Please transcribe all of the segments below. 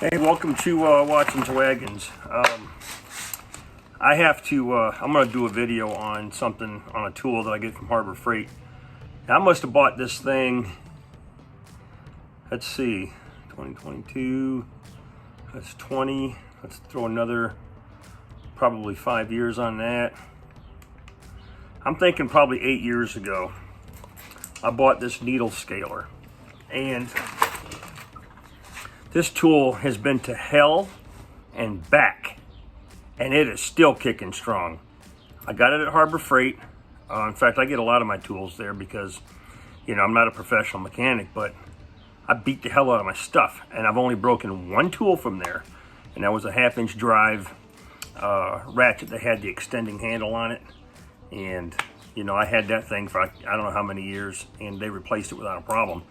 Hey, welcome to Watson's Wagons. I have to, I'm going to do a video on something, on a tool that I get from Harbor Freight. Now, I must have bought this thing, let's see, 2022, that's 20, let's throw another, probably 5 years on that. I'm thinking probably 8 years ago, I bought this needle scaler. And this tool has been to hell and back, and it is still kicking strong. I got it at Harbor Freight. In fact, I get a lot of my tools there because, you know, I'm not a professional mechanic, but I beat the hell out of my stuff, and I've only broken one tool from there, and that was a 1/2-inch drive ratchet that had the extending handle on it. And, you know, I had that thing for I don't know how many years, and they replaced it without a problem.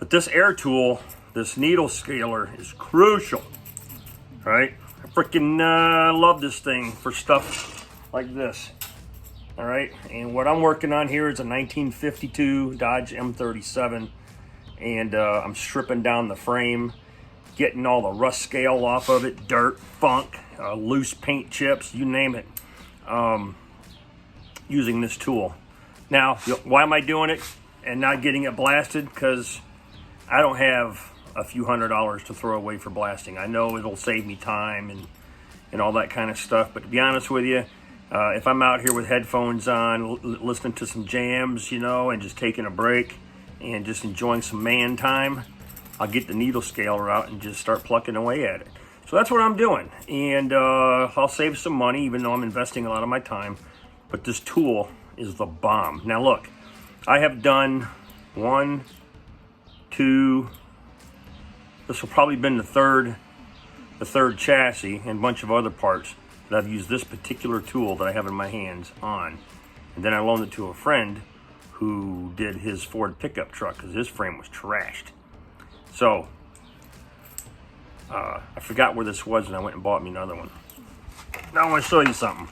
But this air tool, this needle scaler, is crucial, right? I freaking love this thing for stuff like this, all right? And what I'm working on here is a 1952 Dodge M37, and I'm stripping down the frame, getting all the rust scale off of it, dirt, funk, loose paint chips, you name it, using this tool. Now, why am I doing it and not getting it blasted? Because I don't have a few $100s to throw away for blasting. I know it'll save me time and all that kind of stuff, but to be honest with you, if I'm out here with headphones on, listening to some jams, you know, and just taking a break and just enjoying some man time, I'll get the needle scaler out and just start plucking away at it. So that's what I'm doing, and I'll save some money, even though I'm investing a lot of my time, but this tool is the bomb. Now look, I have done one, two, this will probably been the third chassis and a bunch of other parts that I've used this particular tool that I have in my hands on. And then I loaned it to a friend who did his Ford pickup truck because his frame was trashed. So, I forgot where this was and I went and bought me another one. Now I want to show you something.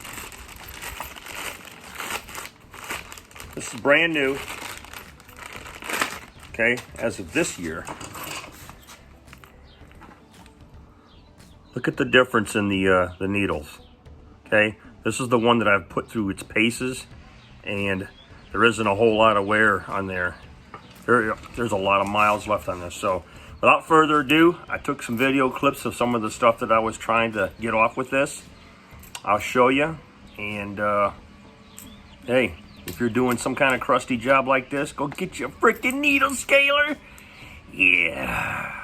This is brand new. Okay, as of this year. Look at the difference in the needles. Okay, this is the one that I've put through its paces, and there isn't a whole lot of wear on there. There's a lot of miles left on this. So without further ado, I took some video clips of some of the stuff that I was trying to get off with this. I'll show you, and hey, if you're doing some kind of crusty job like this, go get your freaking needle scaler. Yeah.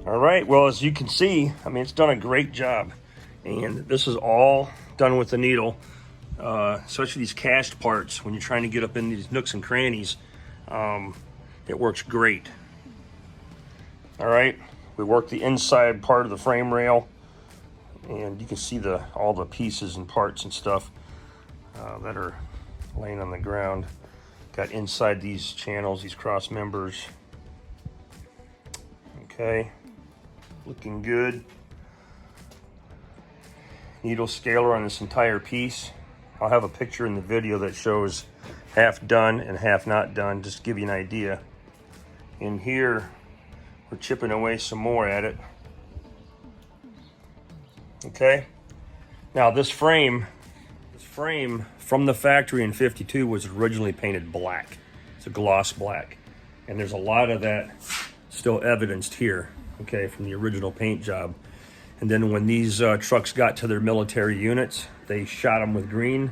All right, well, as you can see, I mean, it's done a great job. And this is all done with the needle, especially these cast parts. When you're trying to get up in these nooks and crannies, it works great. All right, we worked the inside part of the frame rail, and you can see all the pieces and parts and stuff that are laying on the ground. Got inside these channels, these cross members. Okay, looking good. Needle scaler on this entire piece. I'll have a picture in the video that shows half done and half not done, just to give you an idea. In here, we're chipping away some more at it. Okay, now this frame from the factory in '52 was originally painted black. It's a gloss black, and there's a lot of that still evidenced here, okay, from the original paint job. And then when these trucks got to their military units, they shot them with green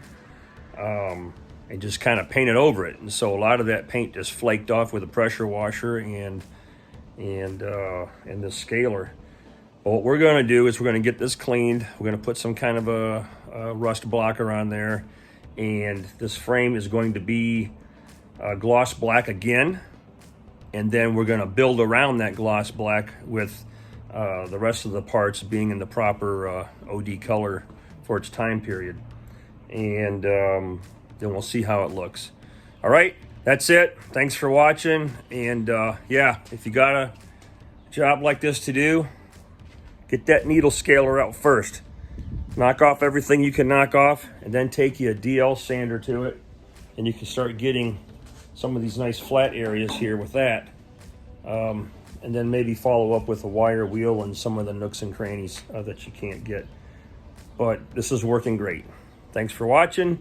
and just kind of painted over it. And so a lot of that paint just flaked off with a pressure washer and the scaler. But what we're going to do is we're going to get this cleaned. We're going to put some kind of a rust blocker on there, and this frame is going to be gloss black again. And then we're going to build around that gloss black with the rest of the parts being in the proper OD color for its time period. And then we'll see how it looks. All right, that's it. Thanks for watching. And yeah, if you got a job like this to do, get that needle scaler out first. Knock off everything you can knock off, and then take you a DL sander to it, and you can start getting some of these nice flat areas here with that. And then maybe follow up with a wire wheel and some of the nooks and crannies that you can't get. But this is working great. Thanks for watching.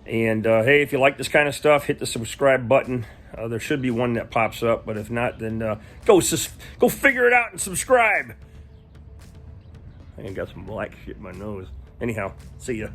And hey, if you like this kind of stuff, hit the subscribe button. There should be one that pops up, but if not, then go figure it out and subscribe. I got some black shit in my nose. Anyhow, see ya.